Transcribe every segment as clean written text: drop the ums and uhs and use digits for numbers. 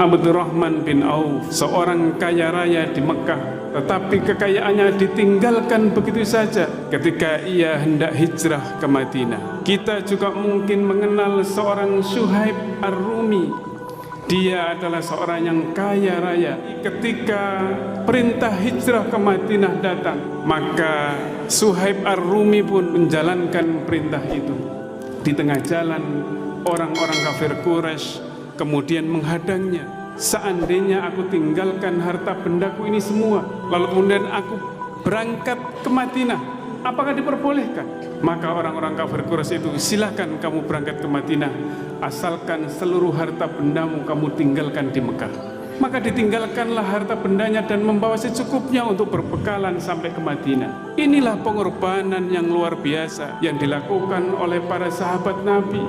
Abdurrahman bin Auf, seorang kaya raya di Mekah, tetapi kekayaannya ditinggalkan begitu saja ketika ia hendak hijrah ke Madinah. Kita juga mungkin mengenal seorang Suhaib Ar-Rumi. Dia adalah seorang yang kaya raya. Ketika perintah hijrah ke Madinah datang, maka Suhaib Ar-Rumi pun menjalankan perintah itu. Di tengah jalan, orang-orang kafir Quraisy kemudian menghadangnya. Seandainya aku tinggalkan harta bendaku ini semua, lalu kemudian aku berangkat ke Madinah, apakah diperbolehkan? Maka orang-orang kafir Quraisy itu, silakan kamu berangkat ke Madinah, asalkan seluruh harta bendamu kamu tinggalkan di Mekah. Maka ditinggalkanlah harta bendanya dan membawa secukupnya untuk berbekalan sampai ke Madinah. Inilah pengorbanan yang luar biasa yang dilakukan oleh para sahabat Nabi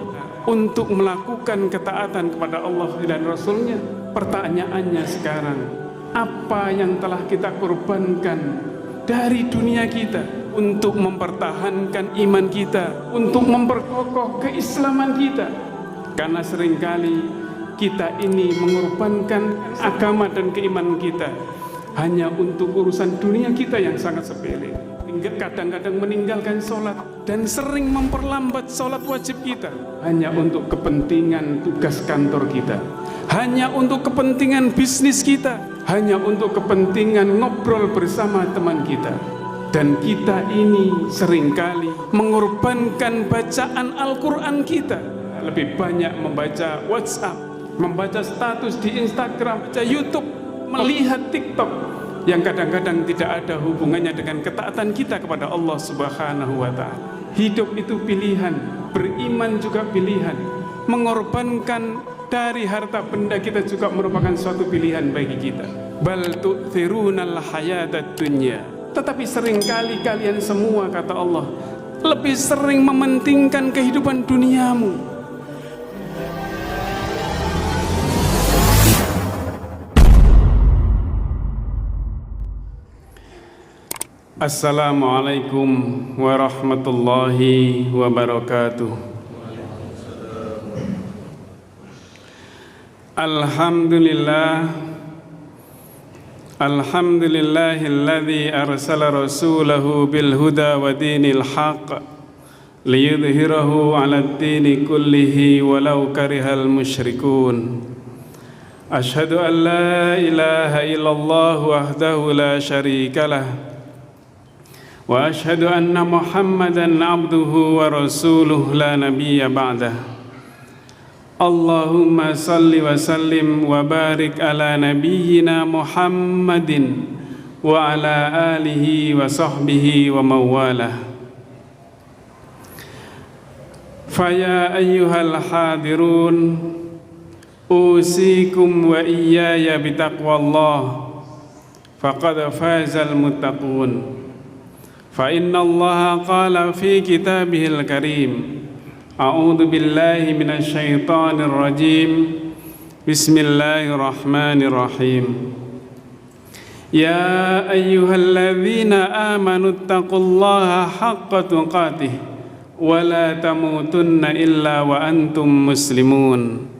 untuk melakukan ketaatan kepada Allah dan Rasul-Nya. Pertanyaannya sekarang, apa yang telah kita korbankan dari dunia kita untuk mempertahankan iman kita, untuk memperkokoh keislaman kita? Karena seringkali kita ini mengorbankan agama dan keimanan kita hanya untuk urusan dunia kita yang sangat sepele. Kadang-kadang meninggalkan sholat dan sering memperlambat sholat wajib kita hanya untuk kepentingan tugas kantor kita, hanya untuk kepentingan bisnis kita, hanya untuk kepentingan ngobrol bersama teman kita. Dan kita ini seringkali mengorbankan bacaan Al-Quran kita, lebih banyak membaca WhatsApp, membaca status di Instagram, baca YouTube, melihat TikTok yang kadang-kadang tidak ada hubungannya dengan ketaatan kita kepada Allah Subhanahu wa Ta'ala. Hidup itu pilihan, beriman juga pilihan, mengorbankan dari harta benda kita juga merupakan suatu pilihan bagi kita. Bal tu'thirunal hayatad dunya. Tetapi seringkali kalian semua, kata Allah, lebih sering mementingkan kehidupan duniamu. Assalamualaikum warahmatullahi wabarakatuh. Alhamdulillahilladzi arsala rasulahu bil huda wa dinil haqq liyudhhirahu 'alad dini kullihi walau karihal musyrikun. Asyhadu an la ilaha illallah wahdahu la syarikalah wa asyhadu anna Muhammadan abduhu wa rasuluh la nabiyya ba'dah. Allahumma salli wa sallim wa barik ala nabiyyina Muhammadin wa ala alihi wa sahbihi wa mawalah. Faya ayyuhal hadirun, usikum wa iyaya bitaqwallah, faqad fazal muttaqun. Fa inna Allah qala fi kitabihil karim, a'udzu billahi minasy syaithanir rajim, bismillahirrahmanirrahim. Ya ayyuhalladzina amanu taqullaha haqqa tuqatih wa la tamutunna illa wa antum muslimun.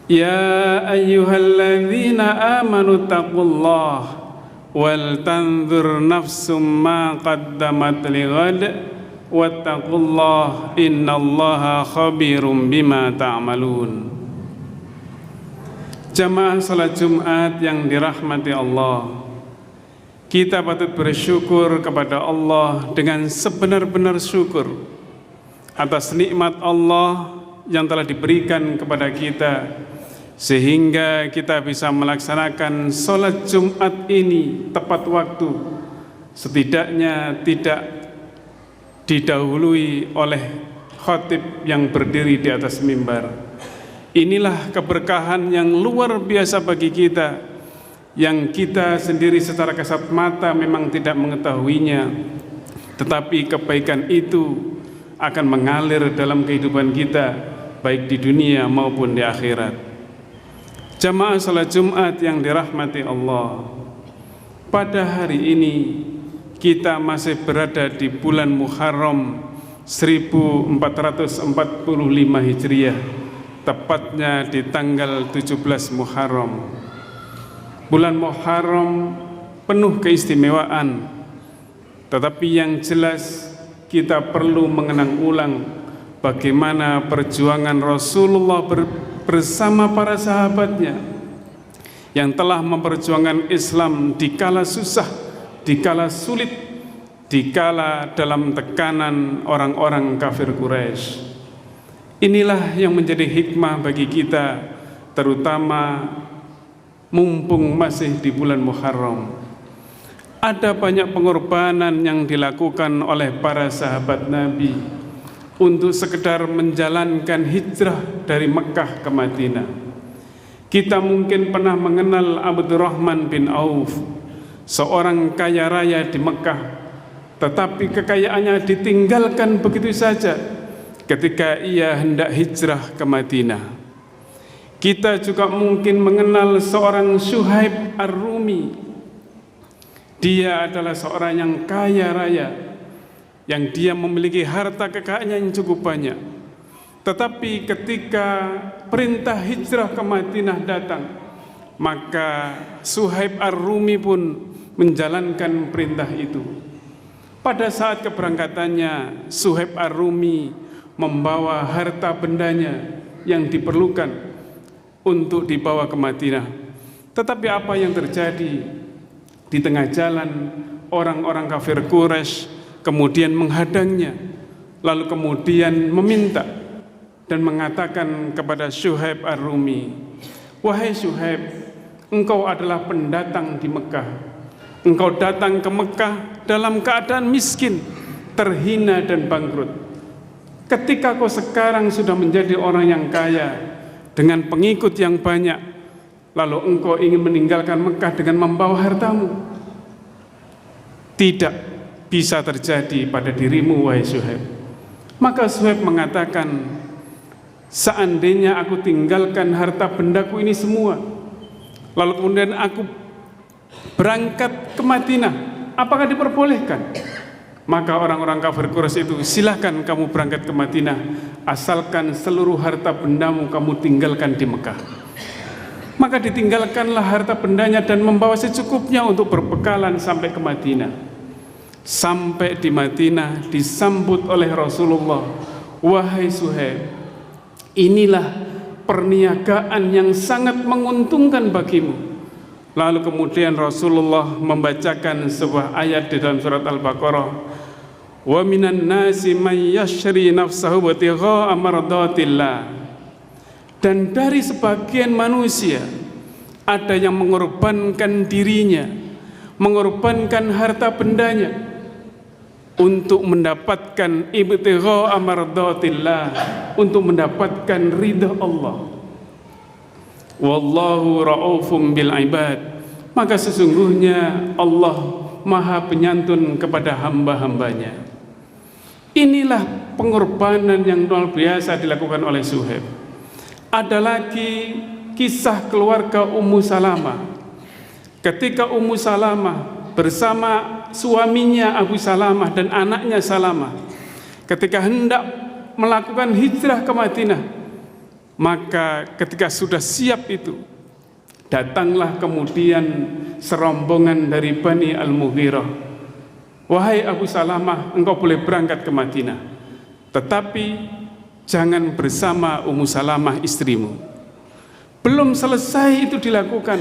Ya ayyuhalladzina amanu taqullaha wal tanzur nafsum ma qaddamat lighad wattaqullah innallaha khabirum bima ta'malun. Jamaah salat Jumat yang dirahmati Allah, kita patut bersyukur kepada Allah dengan sebenar-benar syukur atas nikmat Allah yang telah diberikan kepada kita, sehingga kita bisa melaksanakan sholat Jumat ini tepat waktu, setidaknya tidak didahului oleh khatib yang berdiri di atas mimbar. Inilah keberkahan yang luar biasa bagi kita, yang kita sendiri secara kasat mata memang tidak mengetahuinya, tetapi kebaikan itu akan mengalir dalam kehidupan kita, baik di dunia maupun di akhirat. Jamaah salat Jumat yang dirahmati Allah, pada hari ini kita masih berada di bulan Muharram 1445 Hijriah, tepatnya di tanggal 17 Muharram. Bulan Muharram penuh keistimewaan, tetapi yang jelas kita perlu mengenang ulang bagaimana perjuangan Rasulullah bersama para sahabatnya yang telah memperjuangkan Islam di kala susah, di kala sulit, di kala dalam tekanan orang-orang kafir Quraisy. Inilah yang menjadi hikmah bagi kita, terutama mumpung masih di bulan Muharram. Ada banyak pengorbanan yang dilakukan oleh para sahabat Nabi untuk sekedar menjalankan hijrah dari Mekah ke Madinah. Kita mungkin pernah mengenal Abdurrahman bin Auf, seorang kaya raya di Mekah, tetapi kekayaannya ditinggalkan begitu saja ketika ia hendak hijrah ke Madinah. Kita juga mungkin mengenal seorang Suhaib Ar-Rumi. Dia adalah seorang yang kaya raya, yang dia memiliki harta kekayaan yang cukup banyak. Tetapi ketika perintah hijrah ke Madinah datang, maka Suhaib Ar-Rumi pun menjalankan perintah itu. Pada saat keberangkatannya, Suhaib Ar-Rumi membawa harta bendanya yang diperlukan untuk dibawa ke Madinah. Tetapi apa yang terjadi? Di tengah jalan orang-orang kafir Quraisy kemudian menghadangnya, lalu kemudian meminta dan mengatakan kepada Suhaib Ar-Rumi, "Wahai Suhaib, engkau adalah pendatang di Mekah. Engkau datang ke Mekah dalam keadaan miskin, terhina dan bangkrut. Ketika kau sekarang sudah menjadi orang yang kaya dengan pengikut yang banyak, lalu engkau ingin meninggalkan Mekah dengan membawa hartamu. Tidak bisa terjadi pada dirimu, wahai Suhaib." Maka Suhaib mengatakan, "Seandainya aku tinggalkan harta bendaku ini semua, lalu kemudian aku berangkat ke Madinah, apakah diperbolehkan?" Maka orang-orang kafir Quraisy itu, "Silahkan kamu berangkat ke Madinah, asalkan seluruh harta bendamu kamu tinggalkan di Mekah." Maka ditinggalkanlah harta bendanya dan membawa secukupnya untuk berbekalan sampai ke Madinah. Sampai di Madinah disambut oleh Rasulullah, "Wahai Suhaib, inilah perniagaan yang sangat menguntungkan bagimu." Lalu kemudian Rasulullah membacakan sebuah ayat di dalam surat Al-Baqarah, "Wa minan nasi may yashri nafsahu ibtigha'a mardatillah." Dan dari sebagian manusia ada yang mengorbankan dirinya, mengorbankan harta bendanya untuk mendapatkan ibtigha'a mardatillah, untuk mendapatkan ridha Allah. Wallahu ra'ufum bil ibad. Maka sesungguhnya Allah Maha penyantun kepada hamba-hambanya. Inilah pengorbanan yang luar biasa dilakukan oleh Suhaib. Ada lagi kisah keluarga Ummu Salamah. Ketika Ummu Salamah bersama suaminya Abu Salamah dan anaknya Salamah, ketika hendak melakukan hijrah ke Madinah, maka ketika sudah siap itu, datanglah kemudian serombongan dari Bani Al-Mughirah. "Wahai Abu Salamah, engkau boleh berangkat ke Madinah, tetapi jangan bersama Ummu Salamah istrimu." Belum selesai itu dilakukan,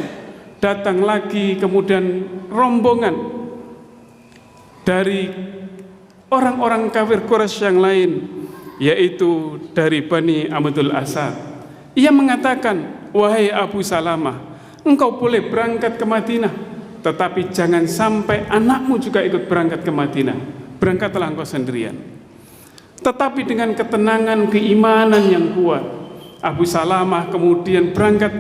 datang lagi kemudian rombongan dari orang-orang kafir Quraisy yang lain, yaitu dari Bani Abdul Asad. Ia mengatakan, "Wahai Abu Salamah, engkau boleh berangkat ke Madinah, tetapi jangan sampai anakmu juga ikut berangkat ke Madinah. Berangkatlah engkau sendirian." Tetapi dengan ketenangan keimanan yang kuat, Abu Salamah kemudian berangkat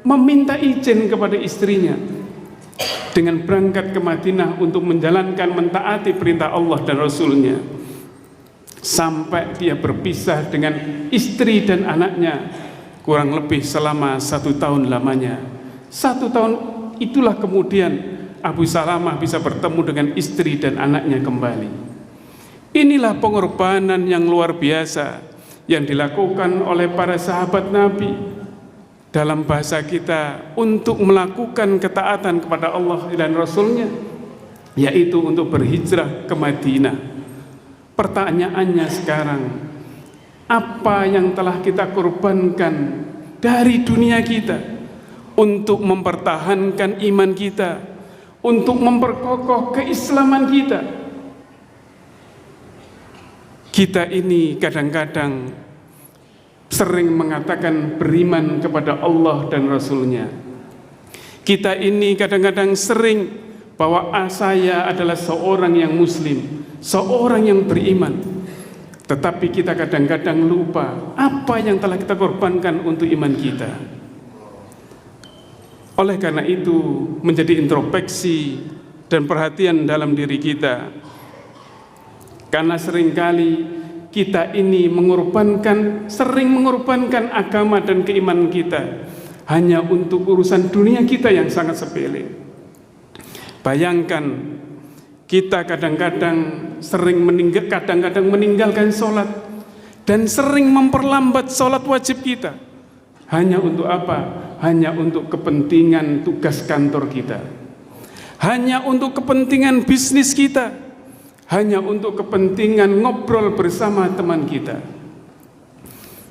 meminta izin kepada istrinya dengan berangkat ke Madinah untuk menjalankan, mentaati perintah Allah dan Rasulnya, sampai dia berpisah dengan istri dan anaknya kurang lebih selama 1 tahun lamanya. 1 tahun itulah kemudian Abu Salamah bisa bertemu dengan istri dan anaknya kembali. Inilah pengorbanan yang luar biasa yang dilakukan oleh para sahabat Nabi, dalam bahasa kita, untuk melakukan ketaatan kepada Allah dan Rasul-Nya, yaitu untuk berhijrah ke Madinah. Pertanyaannya sekarang, apa yang telah kita korbankan dari dunia kita untuk mempertahankan iman kita, untuk memperkokoh keislaman kita? Kita ini kadang-kadang sering mengatakan beriman kepada Allah dan Rasul-Nya. Kita ini kadang-kadang sering bahwa saya adalah seorang yang muslim, seorang yang beriman. Tetapi kita kadang-kadang lupa apa yang telah kita korbankan untuk iman kita. Oleh karena itu, menjadi introspeksi dan perhatian dalam diri kita. Karena seringkali kita ini sering mengorbankan agama dan keimanan kita hanya untuk urusan dunia kita yang sangat sepele. Bayangkan, kita kadang-kadang meninggalkan sholat dan sering memperlambat sholat wajib kita. Hanya untuk apa? Hanya untuk kepentingan tugas kantor kita, hanya untuk kepentingan bisnis kita, hanya untuk kepentingan ngobrol bersama teman kita.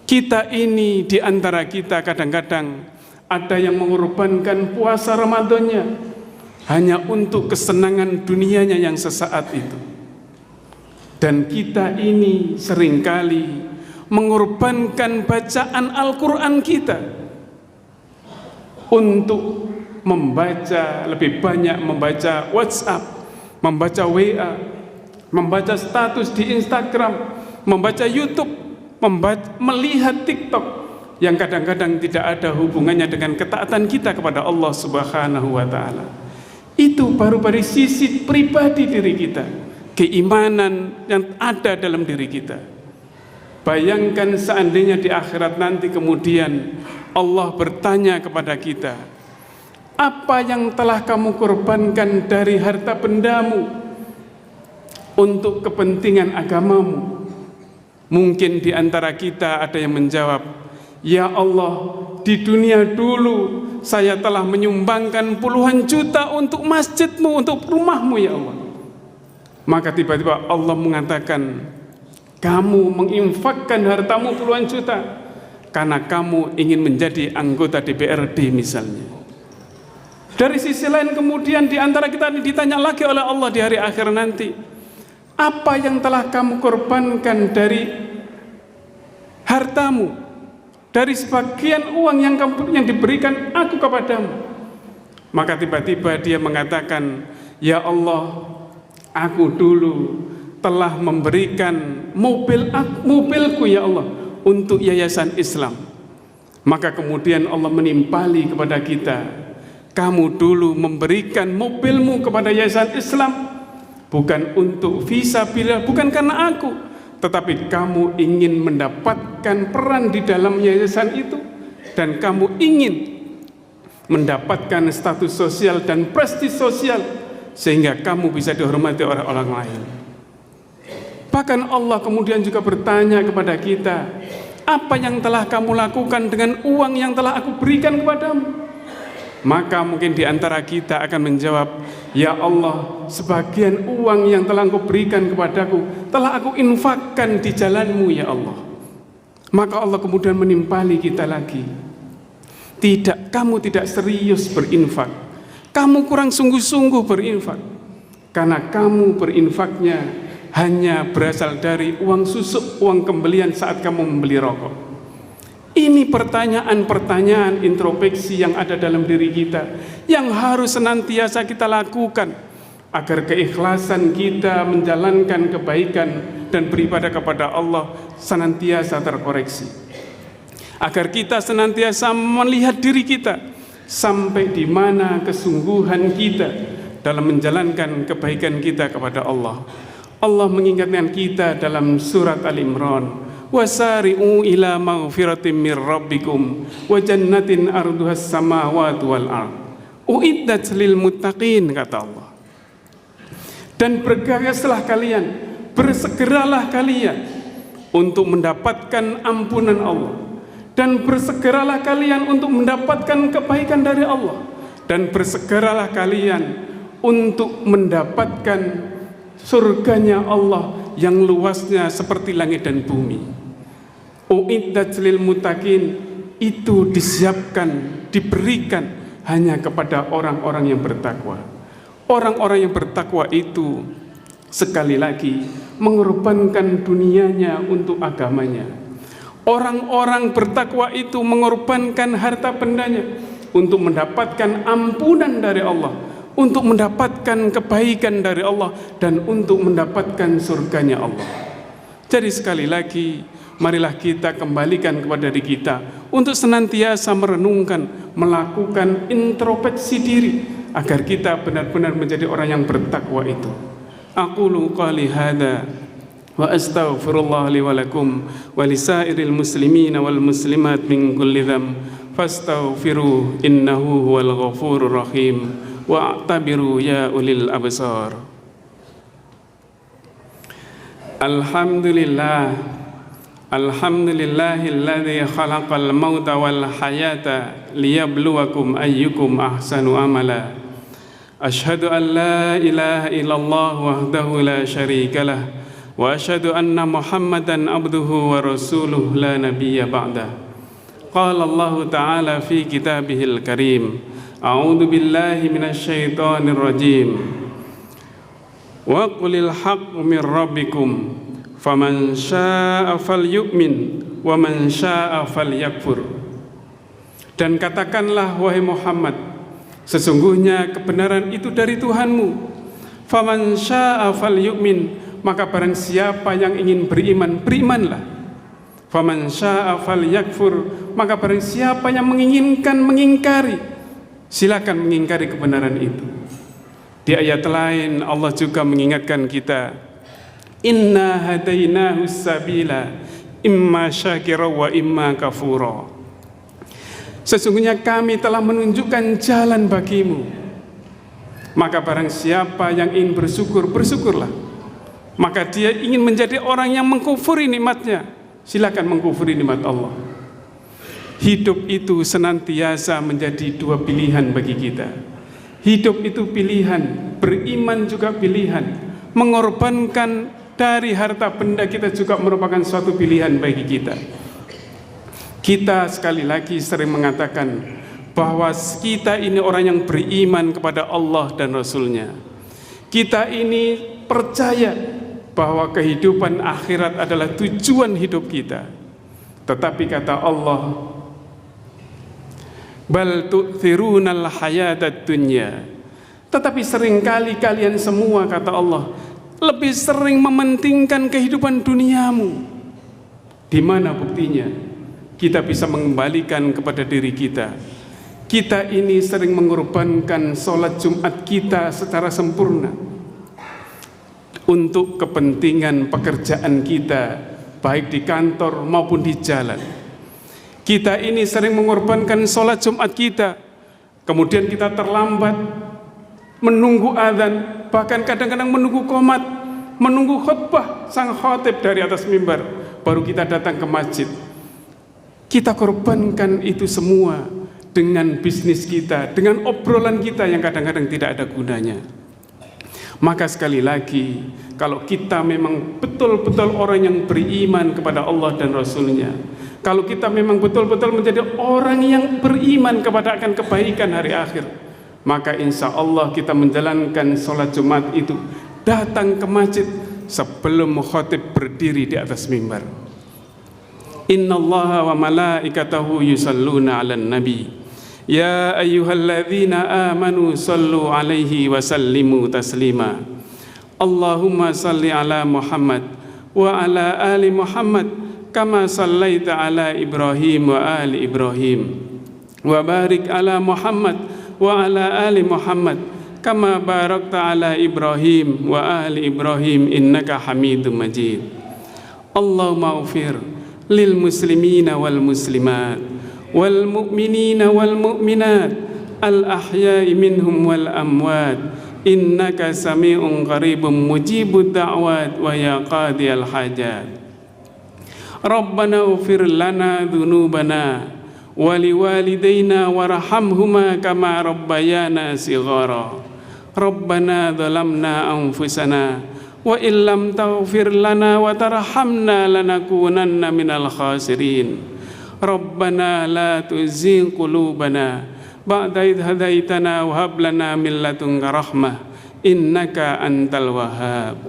Kita ini di antara kita kadang-kadang ada yang mengorbankan puasa Ramadannya hanya untuk kesenangan dunianya yang sesaat itu. Dan kita ini seringkali mengorbankan bacaan Al-Quran kita untuk lebih banyak membaca WhatsApp, membaca WA, membaca status di Instagram, membaca YouTube, melihat TikTok yang kadang-kadang tidak ada hubungannya dengan ketaatan kita kepada Allah Subhanahu wa Ta'ala. Itu baru dari sisi pribadi diri kita, keimanan yang ada dalam diri kita. Bayangkan seandainya di akhirat nanti kemudian Allah bertanya kepada kita, apa yang telah kamu korbankan dari harta bendamu untuk kepentingan agamamu? Mungkin di antara kita ada yang menjawab, ya Allah, di dunia dulu saya telah menyumbangkan puluhan juta untuk masjidmu, untuk rumahmu ya Allah. Maka tiba-tiba Allah mengatakan, kamu menginfakkan hartamu puluhan juta karena kamu ingin menjadi anggota DPRD misalnya. Dari sisi lain kemudian di antara kita ditanya lagi oleh Allah di hari akhir nanti, apa yang telah kamu korbankan dari hartamu, dari sebagian uang yang diberikan aku kepadamu? Maka tiba-tiba dia mengatakan, ya Allah, aku dulu telah memberikan mobilku ya Allah untuk yayasan Islam. Maka kemudian Allah menimpali kepada kita, kamu dulu memberikan mobilmu kepada yayasan Islam bukan untuk fisabilillah, bukan karena aku, tetapi kamu ingin mendapatkan peran di dalam yayasan itu, dan kamu ingin mendapatkan status sosial dan prestis sosial sehingga kamu bisa dihormati oleh orang lain. Bahkan Allah kemudian juga bertanya kepada kita, apa yang telah kamu lakukan dengan uang yang telah aku berikan kepadamu? Maka mungkin di antara kita akan menjawab, ya Allah, sebagian uang yang telah Engkau berikan kepadaku telah aku infakkan di jalanmu ya Allah. Maka Allah kemudian menimpali kita lagi, kamu tidak serius berinfak, kamu kurang sungguh-sungguh berinfak, karena kamu berinfaknya hanya berasal dari uang susuk, uang kembelian saat kamu membeli rokok. Ini pertanyaan-pertanyaan introspeksi yang ada dalam diri kita, yang harus senantiasa kita lakukan agar keikhlasan kita menjalankan kebaikan dan beribadah kepada Allah senantiasa terkoreksi, agar kita senantiasa melihat diri kita sampai di mana kesungguhan kita dalam menjalankan kebaikan kita kepada Allah. Allah mengingatkan kita dalam surat Al-Imran, wasari'u ila maghfiratin mir rabbikum wa jannatin arduhas samawati wal ard Uiddat lil muttaqin, kata Allah. Dan bergegaslah kalian, bersegeralah kalian untuk mendapatkan ampunan Allah, dan bersegeralah kalian untuk mendapatkan kebaikan dari Allah, dan bersegeralah kalian untuk mendapatkan surganya Allah yang luasnya seperti langit dan bumi. Uiddat lil muttaqin, itu disiapkan, diberikan hanya kepada orang-orang yang bertakwa. Orang-orang yang bertakwa itu sekali lagi mengorbankan dunianya untuk agamanya. Orang-orang bertakwa itu mengorbankan harta bendanya untuk mendapatkan ampunan dari Allah, untuk mendapatkan kebaikan dari Allah, dan untuk mendapatkan surganya Allah. Jadi sekali lagi, marilah kita kembalikan kepada diri kita untuk senantiasa merenungkan, melakukan introspeksi diri, agar kita benar-benar menjadi orang yang bertakwa itu. Aqulu qali hadza wa astaghfirullah li wa lakum wa lisairil muslimin wal muslimat min kulli dzamb fastaghfiru innahu huwal ghafurur rahim wa'tabiru ya ulil absar. Alhamdulillahilladzi khalaqal mauta wal hayata liyabluwakum ayyukum ahsanu amala. Asyhadu an la ilaha illallah wahdahu la syarikalah wa asyhadu anna Muhammadan abduhu wa rasuluh la nabiyya ba'dah. Qala Allah ta'ala fi kitabihil karim, a'udzu billahi minasyaitonir rajim. Wa qulil haqqu min rabbikum faman syaa'a falyu'min wa man syaa'a falyakfur. Dan katakanlah wahai Muhammad, sesungguhnya kebenaran itu dari Tuhanmu. Faman syaa'a falyu'min, maka barang siapa yang ingin beriman, berimanlah. Faman syaa'a falyakfur, maka barang siapa yang menginginkan mengingkari, silakan mengingkari kebenaran itu. Di ayat lain Allah juga mengingatkan kita, inna hadainahu sabila imma syakira wa imma kafura. Sesungguhnya kami telah menunjukkan jalan bagimu, maka barang siapa yang ingin bersyukur, bersyukurlah. Maka dia ingin menjadi orang yang mengkufuri nikmatnya, silakan mengkufuri nikmat Allah. Hidup itu senantiasa menjadi dua pilihan bagi kita. Hidup itu pilihan, beriman juga pilihan, mengorbankan dari harta benda kita juga merupakan suatu pilihan bagi kita. Kita sekali lagi sering mengatakan bahwa kita ini orang yang beriman kepada Allah dan Rasul-Nya. Kita ini percaya bahwa kehidupan akhirat adalah tujuan hidup kita. Tetapi kata Allah, bal tu'thirunal hayatad dunya. Tetapi seringkali kalian semua, kata Allah, lebih sering mementingkan kehidupan duniamu. Di mana buktinya? Kita bisa mengembalikan kepada diri kita. Kita ini sering mengorbankan sholat Jumat kita secara sempurna untuk kepentingan pekerjaan kita, baik di kantor maupun di jalan. Kita ini sering mengorbankan sholat Jumat kita, kemudian kita terlambat menunggu azan, bahkan kadang-kadang menunggu qomat, menunggu khutbah sang khatib dari atas mimbar, baru kita datang ke masjid. Kita korbankan itu semua dengan bisnis kita, dengan obrolan kita yang kadang-kadang tidak ada gunanya. Maka sekali lagi, kalau kita memang betul-betul orang yang beriman kepada Allah dan Rasul-Nya, kalau kita memang betul-betul menjadi orang yang beriman kepada akan kebaikan hari akhir, maka insya Allah kita menjalankan sholat Jumat itu, datang ke masjid sebelum khatib berdiri di atas mimbar. Innallaha wa malaikatahu yusalluna 'alan nabi ya ayyuhalladzina amanu sallu 'alaihi wa sallimu taslima. Allahumma salli 'ala Muhammad wa 'ala ali Muhammad kama sallaita 'ala Ibrahim wa ali Ibrahim wa barik 'ala Muhammad wa 'ala ali Muhammad kama barakta 'ala Ibrahim wa ali Ibrahim innaka Hamidum Majid. Allahumma ighfir lil muslimina wal muslimat wal mu'minina wal mu'minat al-ahya'i minhum wal amwat innaka sami'un qaribun mujibud da'wat wa ya qadiyal hajat. Rabbana ighfir lana dhunubana wa liwalidayna warhamhuma kama rabbayana shighara. Rabbana dhalamna anfusana wa illam taghfir lana wa tarhamna lanakunanna minal khasirin. Rabbana la tuzigh qulubana ba'da idh hadaitana wa hab lana min ladunka rahmah innaka antal wahhab.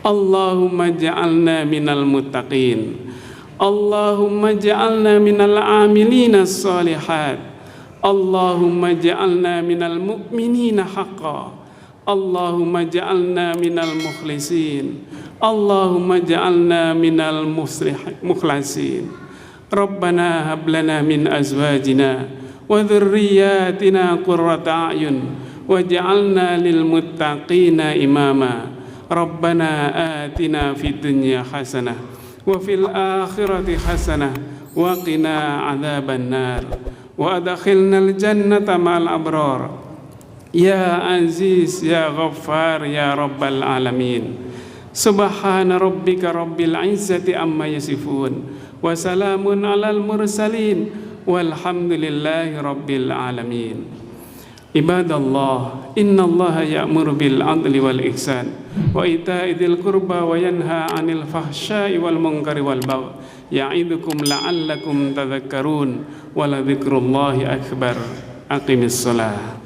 Allahumma ja'alna minal muttaqin. Allahumma ja'alna minal amilina shalihat. Allahumma ja'alna minal mu'minina haqqan. Allahumma ja'alna minal mukhlisin. Allahumma ja'alna minal mukhlasin. Rabbana hab lana min azwajina wa dhurriyyatina qurrata a'yun waj'alna lil muttaqina imama. Rabbana atina fid dunya hasanah wa fil akhirati hasanah wa qina adzaban nar wa adkhilnal jannata ma'al abrar ya aziz ya ghaffar ya rabbal alamin. Subhana rabbika rabbil izzati amma yasifun wa salamun alal mursalin walhamdulillahi rabbil alamin. Ibadallah, innallaha ya'muru bil 'adli wal ihsan wa ita'i dzil qurba wa yanha 'anil fahsya'i wal munkari wal baghi ya'idukum la'allakum tadhakkarun wa la dzikrullahi akbar. Aqimis shalah.